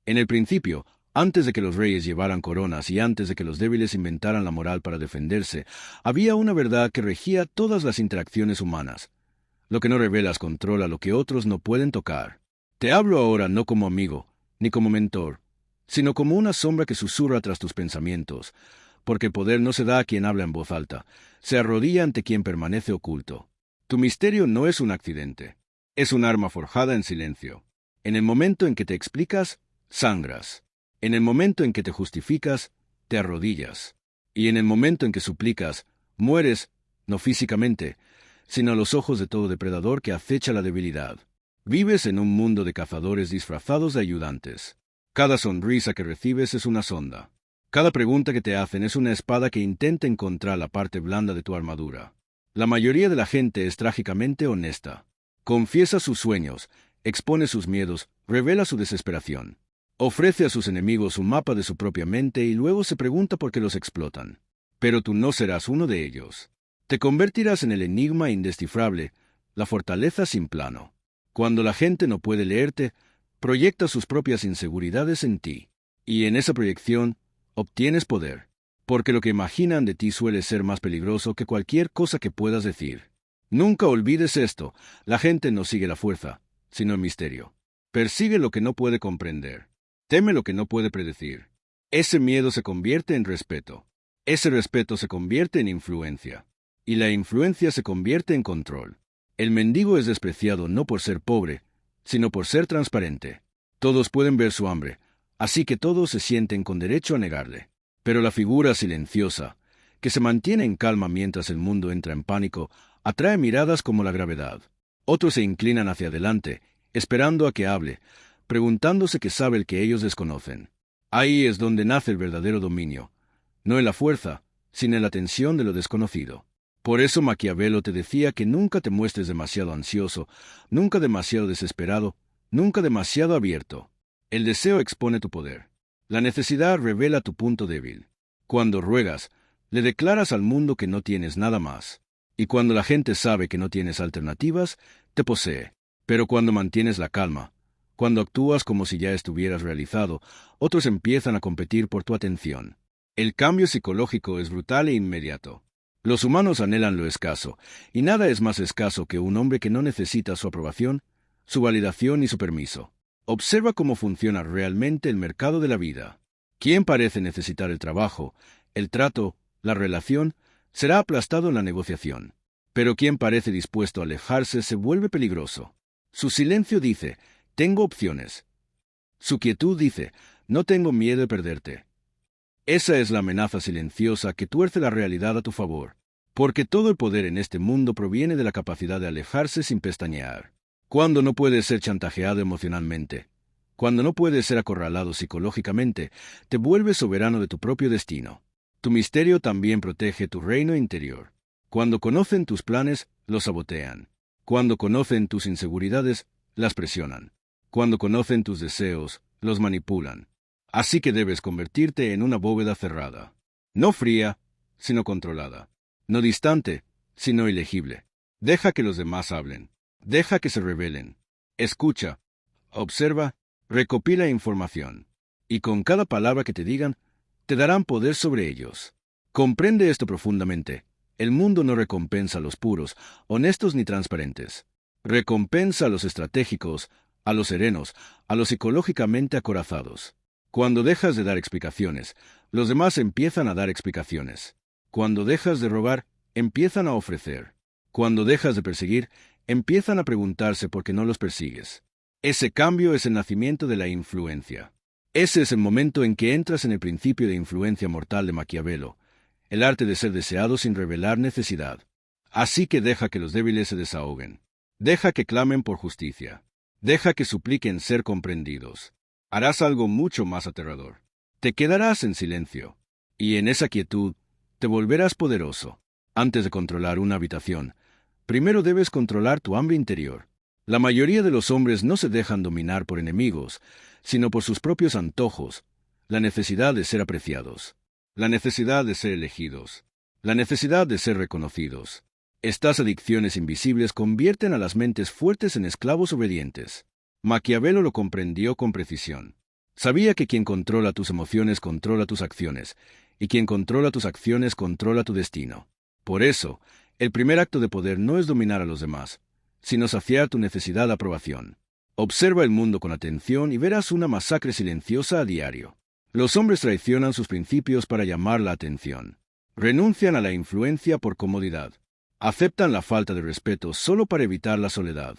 En el principio, antes de que los reyes llevaran coronas y antes de que los débiles inventaran la moral para defenderse, había una verdad que regía todas las interacciones humanas. Lo que no revelas controla lo que otros no pueden tocar. Te hablo ahora no como amigo, ni como mentor, sino como una sombra que susurra tras tus pensamientos, porque el poder no se da a quien habla en voz alta, se arrodilla ante quien permanece oculto. Tu misterio no es un accidente, es un arma forjada en silencio. En el momento en que te explicas, sangras. En el momento en que te justificas, te arrodillas. Y en el momento en que suplicas, mueres, no físicamente, sino a los ojos de todo depredador que acecha la debilidad. Vives en un mundo de cazadores disfrazados de ayudantes. Cada sonrisa que recibes es una sonda. Cada pregunta que te hacen es una espada que intenta encontrar la parte blanda de tu armadura. La mayoría de la gente es trágicamente honesta. Confiesa sus sueños, expone sus miedos, revela su desesperación. Ofrece a sus enemigos un mapa de su propia mente y luego se pregunta por qué los explotan. Pero tú no serás uno de ellos. Te convertirás en el enigma indescifrable, la fortaleza sin plano. Cuando la gente no puede leerte, proyecta sus propias inseguridades en ti. Y en esa proyección, obtienes poder. Porque lo que imaginan de ti suele ser más peligroso que cualquier cosa que puedas decir. Nunca olvides esto, la gente no sigue la fuerza, sino el misterio. Persigue lo que no puede comprender. Teme lo que no puede predecir. Ese miedo se convierte en respeto. Ese respeto se convierte en influencia. Y la influencia se convierte en control. El mendigo es despreciado no por ser pobre, sino por ser transparente. Todos pueden ver su hambre, así que todos se sienten con derecho a negarle. Pero la figura silenciosa, que se mantiene en calma mientras el mundo entra en pánico, atrae miradas como la gravedad. Otros se inclinan hacia adelante, esperando a que hable, preguntándose qué sabe el que ellos desconocen. Ahí es donde nace el verdadero dominio, no en la fuerza, sino en la tensión de lo desconocido. Por eso Maquiavelo te decía que nunca te muestres demasiado ansioso, nunca demasiado desesperado, nunca demasiado abierto. El deseo expone tu poder. La necesidad revela tu punto débil. Cuando ruegas, le declaras al mundo que no tienes nada más. Y cuando la gente sabe que no tienes alternativas, te posee. Pero cuando mantienes la calma, cuando actúas como si ya estuvieras realizado, otros empiezan a competir por tu atención. El cambio psicológico es brutal e inmediato. Los humanos anhelan lo escaso, y nada es más escaso que un hombre que no necesita su aprobación, su validación y su permiso. Observa cómo funciona realmente el mercado de la vida. Quien parece necesitar el trabajo, el trato, la relación, será aplastado en la negociación. Pero quien parece dispuesto a alejarse se vuelve peligroso. Su silencio dice, tengo opciones. Su quietud dice, no tengo miedo de perderte. Esa es la amenaza silenciosa que tuerce la realidad a tu favor, porque todo el poder en este mundo proviene de la capacidad de alejarse sin pestañear. Cuando no puedes ser chantajeado emocionalmente, cuando no puedes ser acorralado psicológicamente, te vuelves soberano de tu propio destino. Tu misterio también protege tu reino interior. Cuando conocen tus planes, los sabotean. Cuando conocen tus inseguridades, las presionan. Cuando conocen tus deseos, los manipulan. Así que debes convertirte en una bóveda cerrada. No fría, sino controlada. No distante, sino ilegible. Deja que los demás hablen. Deja que se rebelen. Escucha, observa, recopila información. Y con cada palabra que te digan, te darán poder sobre ellos. Comprende esto profundamente. El mundo no recompensa a los puros, honestos ni transparentes. Recompensa a los estratégicos, a los serenos, a los psicológicamente acorazados. Cuando dejas de dar explicaciones, los demás empiezan a dar explicaciones. Cuando dejas de robar, empiezan a ofrecer. Cuando dejas de perseguir, empiezan a preguntarse por qué no los persigues. Ese cambio es el nacimiento de la influencia. Ese es el momento en que entras en el principio de influencia mortal de Maquiavelo, el arte de ser deseado sin revelar necesidad. Así que deja que los débiles se desahoguen. Deja que clamen por justicia. Deja que supliquen ser comprendidos. Harás algo mucho más aterrador. Te quedarás en silencio. Y en esa quietud, te volverás poderoso. Antes de controlar una habitación, primero debes controlar tu hambre interior. La mayoría de los hombres no se dejan dominar por enemigos, sino por sus propios antojos, la necesidad de ser apreciados, la necesidad de ser elegidos, la necesidad de ser reconocidos. Estas adicciones invisibles convierten a las mentes fuertes en esclavos obedientes. Maquiavelo lo comprendió con precisión. Sabía que quien controla tus emociones controla tus acciones, y quien controla tus acciones controla tu destino. Por eso, el primer acto de poder no es dominar a los demás, sino saciar tu necesidad de aprobación. Observa el mundo con atención y verás una masacre silenciosa a diario. Los hombres traicionan sus principios para llamar la atención. Renuncian a la influencia por comodidad. Aceptan la falta de respeto solo para evitar la soledad.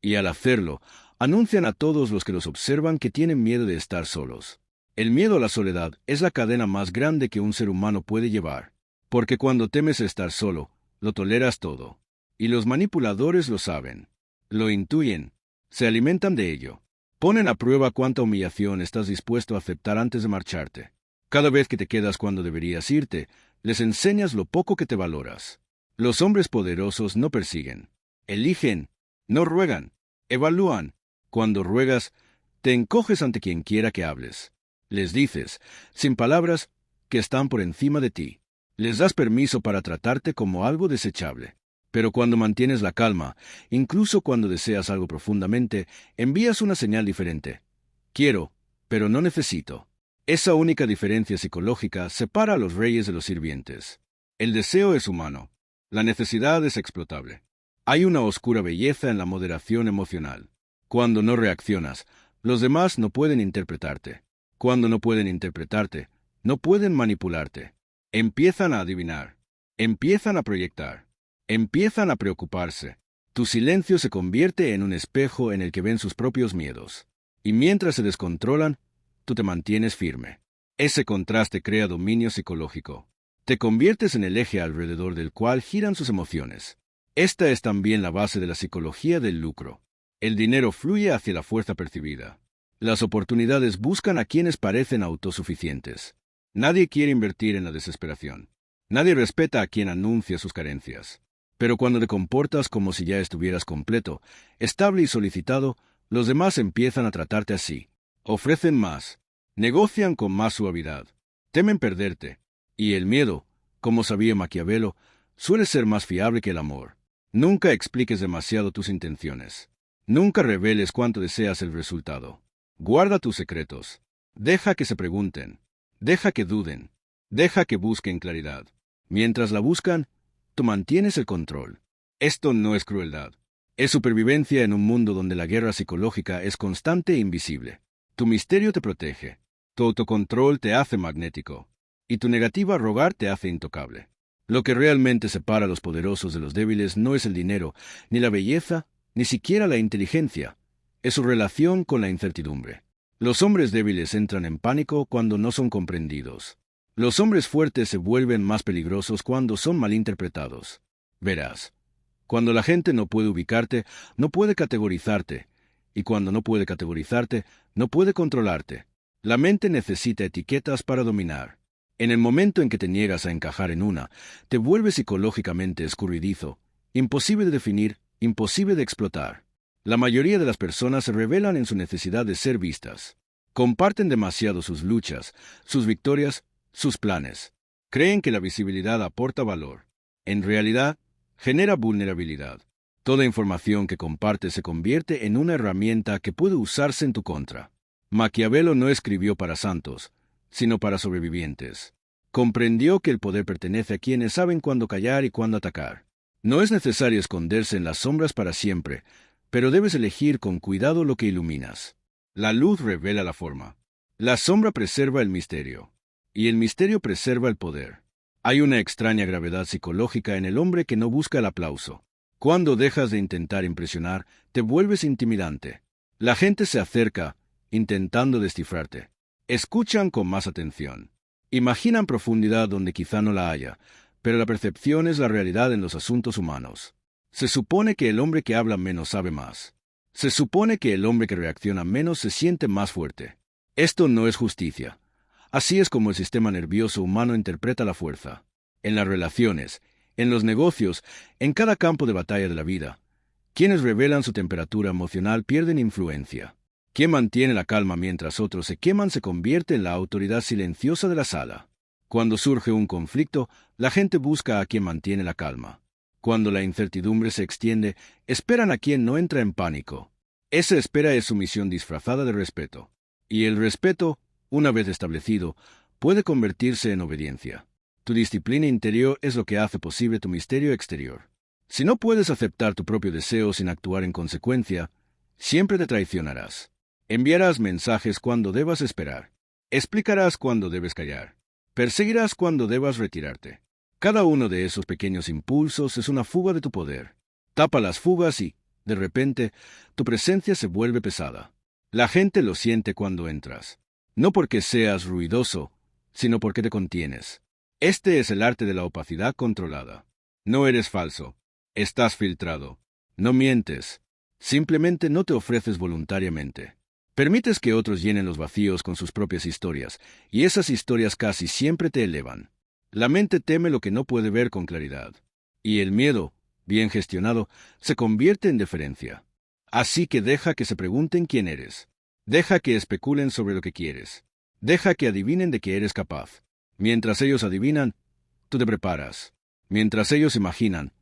Y al hacerlo, anuncian a todos los que los observan que tienen miedo de estar solos. El miedo a la soledad es la cadena más grande que un ser humano puede llevar, porque cuando temes estar solo, lo toleras todo. Y los manipuladores lo saben, lo intuyen, se alimentan de ello. Ponen a prueba cuánta humillación estás dispuesto a aceptar antes de marcharte. Cada vez que te quedas cuando deberías irte, les enseñas lo poco que te valoras. Los hombres poderosos no persiguen, eligen, no ruegan, evalúan. Cuando ruegas, te encoges ante quien quiera que hables. Les dices, sin palabras, que están por encima de ti. Les das permiso para tratarte como algo desechable. Pero cuando mantienes la calma, incluso cuando deseas algo profundamente, envías una señal diferente. Quiero, pero no necesito. Esa única diferencia psicológica separa a los reyes de los sirvientes. El deseo es humano. La necesidad es explotable. Hay una oscura belleza en la moderación emocional. Cuando no reaccionas, los demás no pueden interpretarte. Cuando no pueden interpretarte, no pueden manipularte. Empiezan a adivinar. Empiezan a proyectar. Empiezan a preocuparse. Tu silencio se convierte en un espejo en el que ven sus propios miedos. Y mientras se descontrolan, tú te mantienes firme. Ese contraste crea dominio psicológico. Te conviertes en el eje alrededor del cual giran sus emociones. Esta es también la base de la psicología del lucro. El dinero fluye hacia la fuerza percibida. Las oportunidades buscan a quienes parecen autosuficientes. Nadie quiere invertir en la desesperación. Nadie respeta a quien anuncia sus carencias. Pero cuando te comportas como si ya estuvieras completo, estable y solicitado, los demás empiezan a tratarte así. Ofrecen más. Negocian con más suavidad. Temen perderte. Y el miedo, como sabía Maquiavelo, suele ser más fiable que el amor. Nunca expliques demasiado tus intenciones. Nunca reveles cuánto deseas el resultado. Guarda tus secretos. Deja que se pregunten. Deja que duden. Deja que busquen claridad. Mientras la buscan, tú mantienes el control. Esto no es crueldad. Es supervivencia en un mundo donde la guerra psicológica es constante e invisible. Tu misterio te protege. Tu autocontrol te hace magnético. Y tu negativa a rogar te hace intocable. Lo que realmente separa a los poderosos de los débiles no es el dinero, ni la belleza, ni siquiera la inteligencia. Es su relación con la incertidumbre. Los hombres débiles entran en pánico cuando no son comprendidos. Los hombres fuertes se vuelven más peligrosos cuando son malinterpretados. Verás, cuando la gente no puede ubicarte, no puede categorizarte, y cuando no puede categorizarte, no puede controlarte. La mente necesita etiquetas para dominar. En el momento en que te niegas a encajar en una, te vuelves psicológicamente escurridizo, imposible de definir, imposible de explotar. La mayoría de las personas se revelan en su necesidad de ser vistas. Comparten demasiado sus luchas, sus victorias, sus planes. Creen que la visibilidad aporta valor. En realidad, genera vulnerabilidad. Toda información que compartes se convierte en una herramienta que puede usarse en tu contra. Maquiavelo no escribió para santos, sino para sobrevivientes. Comprendió que el poder pertenece a quienes saben cuándo callar y cuándo atacar. No es necesario esconderse en las sombras para siempre, pero debes elegir con cuidado lo que iluminas. La luz revela la forma. La sombra preserva el misterio. Y el misterio preserva el poder. Hay una extraña gravedad psicológica en el hombre que no busca el aplauso. Cuando dejas de intentar impresionar, te vuelves intimidante. La gente se acerca, intentando descifrarte. Escuchan con más atención. Imaginan profundidad donde quizá no la haya, pero la percepción es la realidad en los asuntos humanos. Se supone que el hombre que habla menos sabe más. Se supone que el hombre que reacciona menos se siente más fuerte. Esto no es justicia. Así es como el sistema nervioso humano interpreta la fuerza. En las relaciones, en los negocios, en cada campo de batalla de la vida, quienes revelan su temperatura emocional pierden influencia. Quien mantiene la calma mientras otros se queman se convierte en la autoridad silenciosa de la sala. Cuando surge un conflicto, la gente busca a quien mantiene la calma. Cuando la incertidumbre se extiende, esperan a quien no entra en pánico. Esa espera es sumisión disfrazada de respeto. Y el respeto, una vez establecido, puede convertirse en obediencia. Tu disciplina interior es lo que hace posible tu misterio exterior. Si no puedes aceptar tu propio deseo sin actuar en consecuencia, siempre te traicionarás. Enviarás mensajes cuando debas esperar. Explicarás cuando debes callar. Perseguirás cuando debas retirarte. Cada uno de esos pequeños impulsos es una fuga de tu poder. Tapa las fugas y, de repente, tu presencia se vuelve pesada. La gente lo siente cuando entras. No porque seas ruidoso, sino porque te contienes. Este es el arte de la opacidad controlada. No eres falso. Estás filtrado. No mientes. Simplemente no te ofreces voluntariamente. Permites que otros llenen los vacíos con sus propias historias, y esas historias casi siempre te elevan. La mente teme lo que no puede ver con claridad. Y el miedo, bien gestionado, se convierte en deferencia. Así que deja que se pregunten quién eres. Deja que especulen sobre lo que quieres. Deja que adivinen de que eres capaz. Mientras ellos adivinan, tú te preparas. Mientras ellos imaginan,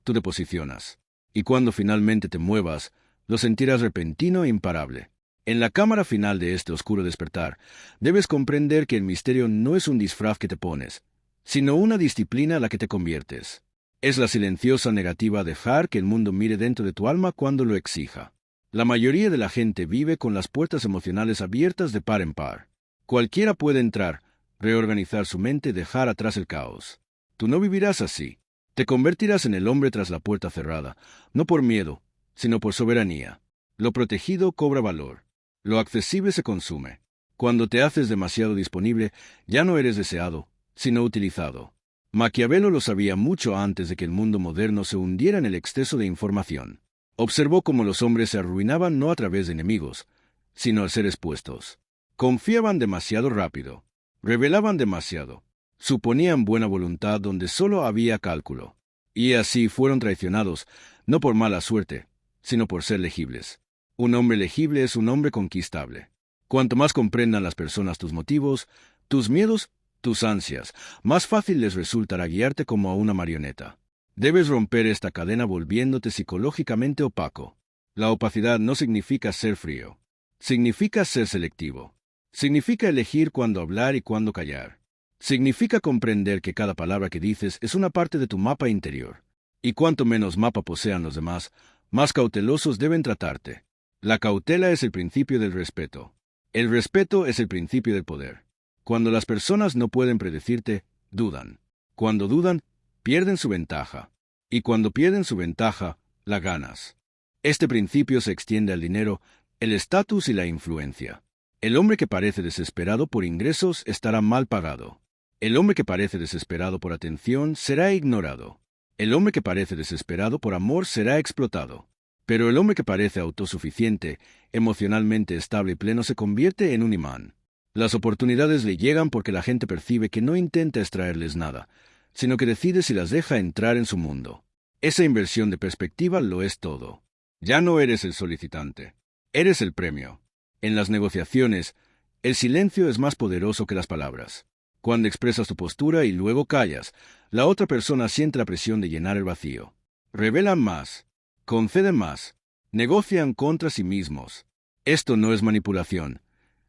tú te posicionas. Y cuando finalmente te muevas, lo sentirás repentino e imparable. En la cámara final de este oscuro despertar, debes comprender que el misterio no es un disfraz que te pones, sino una disciplina a la que te conviertes. Es la silenciosa negativa a dejar que el mundo mire dentro de tu alma cuando lo exija. La mayoría de la gente vive con las puertas emocionales abiertas de par en par. Cualquiera puede entrar, reorganizar su mente y dejar atrás el caos. Tú no vivirás así. Te convertirás en el hombre tras la puerta cerrada, no por miedo, sino por soberanía. Lo protegido cobra valor. Lo accesible se consume. Cuando te haces demasiado disponible, ya no eres deseado, sino utilizado. Maquiavelo lo sabía mucho antes de que el mundo moderno se hundiera en el exceso de información. Observó cómo los hombres se arruinaban no a través de enemigos, sino al ser expuestos. Confiaban demasiado rápido. Revelaban demasiado. Suponían buena voluntad donde solo había cálculo. Y así fueron traicionados, no por mala suerte, sino por ser legibles. Un hombre legible es un hombre conquistable. Cuanto más comprendan las personas tus motivos, tus miedos, tus ansias, más fácil les resultará guiarte como a una marioneta. Debes romper esta cadena volviéndote psicológicamente opaco. La opacidad no significa ser frío. Significa ser selectivo. Significa elegir cuándo hablar y cuándo callar. Significa comprender que cada palabra que dices es una parte de tu mapa interior. Y cuanto menos mapa posean los demás, más cautelosos deben tratarte. La cautela es el principio del respeto. El respeto es el principio del poder. Cuando las personas no pueden predecirte, dudan. Cuando dudan, pierden su ventaja. Y cuando pierden su ventaja, la ganas. Este principio se extiende al dinero, el estatus y la influencia. El hombre que parece desesperado por ingresos estará mal pagado. El hombre que parece desesperado por atención será ignorado. El hombre que parece desesperado por amor será explotado. Pero el hombre que parece autosuficiente, emocionalmente estable y pleno se convierte en un imán. Las oportunidades le llegan porque la gente percibe que no intenta extraerles nada, sino que decide si las deja entrar en su mundo. Esa inversión de perspectiva lo es todo. Ya no eres el solicitante. Eres el premio. En las negociaciones, el silencio es más poderoso que las palabras. Cuando expresas tu postura y luego callas, la otra persona siente la presión de llenar el vacío. Revelan más. Conceden más. Negocian contra sí mismos. Esto no es manipulación,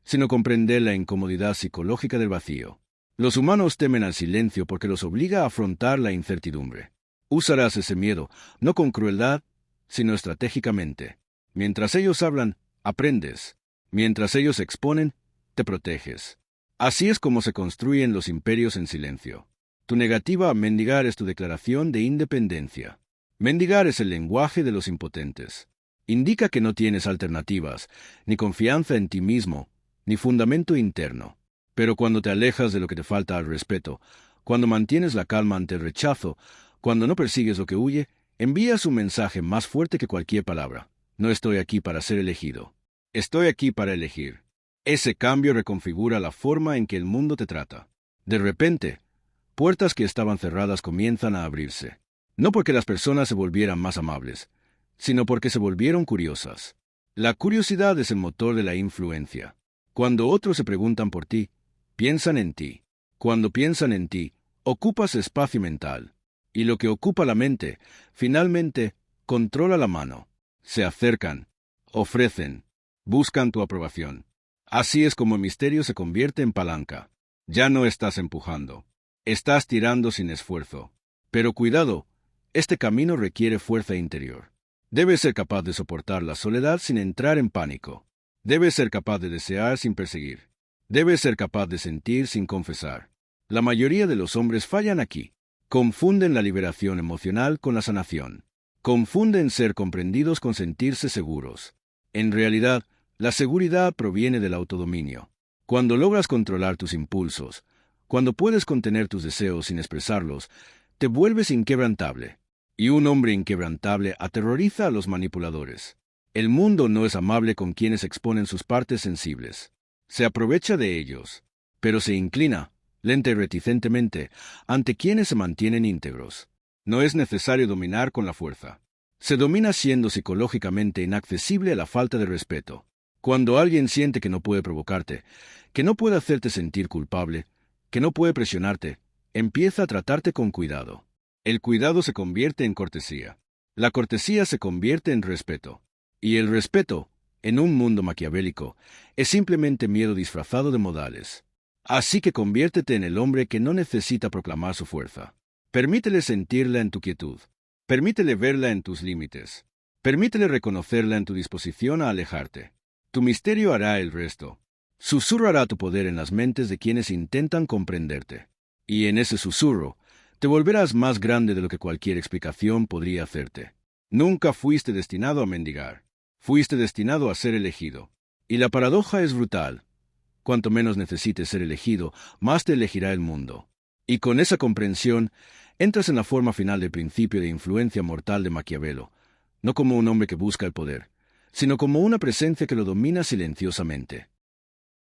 sino comprender la incomodidad psicológica del vacío. Los humanos temen al silencio porque los obliga a afrontar la incertidumbre. Usarás ese miedo, no con crueldad, sino estratégicamente. Mientras ellos hablan, aprendes. Mientras ellos exponen, te proteges. Así es como se construyen los imperios en silencio. Tu negativa a mendigar es tu declaración de independencia. Mendigar es el lenguaje de los impotentes. Indica que no tienes alternativas, ni confianza en ti mismo, ni fundamento interno. Pero cuando te alejas de lo que te falta al respeto, cuando mantienes la calma ante el rechazo, cuando no persigues lo que huye, envías un mensaje más fuerte que cualquier palabra. No estoy aquí para ser elegido. Estoy aquí para elegir. Ese cambio reconfigura la forma en que el mundo te trata. De repente, puertas que estaban cerradas comienzan a abrirse. No porque las personas se volvieran más amables, sino porque se volvieron curiosas. La curiosidad es el motor de la influencia. Cuando otros se preguntan por ti, piensan en ti. Cuando piensan en ti, ocupas espacio mental. Y lo que ocupa la mente, finalmente, controla la mano. Se acercan, ofrecen, buscan tu aprobación. Así es como el misterio se convierte en palanca. Ya no estás empujando. Estás tirando sin esfuerzo. Pero cuidado, este camino requiere fuerza interior. Debes ser capaz de soportar la soledad sin entrar en pánico. Debes ser capaz de desear sin perseguir. Debes ser capaz de sentir sin confesar. La mayoría de los hombres fallan aquí. Confunden la liberación emocional con la sanación. Confunden ser comprendidos con sentirse seguros. En realidad, la seguridad proviene del autodominio. Cuando logras controlar tus impulsos, cuando puedes contener tus deseos sin expresarlos, te vuelves inquebrantable. Y un hombre inquebrantable aterroriza a los manipuladores. El mundo no es amable con quienes exponen sus partes sensibles. Se aprovecha de ellos, pero se inclina, lenta y reticentemente, ante quienes se mantienen íntegros. No es necesario dominar con la fuerza. Se domina siendo psicológicamente inaccesible a la falta de respeto. Cuando alguien siente que no puede provocarte, que no puede hacerte sentir culpable, que no puede presionarte, empieza a tratarte con cuidado. El cuidado se convierte en cortesía. La cortesía se convierte en respeto. Y el respeto, en un mundo maquiavélico, es simplemente miedo disfrazado de modales. Así que conviértete en el hombre que no necesita proclamar su fuerza. Permítele sentirla en tu quietud. Permítele verla en tus límites. Permítele reconocerla en tu disposición a alejarte. Tu misterio hará el resto. Susurrará tu poder en las mentes de quienes intentan comprenderte. Y en ese susurro, te volverás más grande de lo que cualquier explicación podría hacerte. Nunca fuiste destinado a mendigar. Fuiste destinado a ser elegido. Y la paradoja es brutal. Cuanto menos necesites ser elegido, más te elegirá el mundo. Y con esa comprensión, entras en la forma final del principio de influencia mortal de Maquiavelo, no como un hombre que busca el poder, sino como una presencia que lo domina silenciosamente.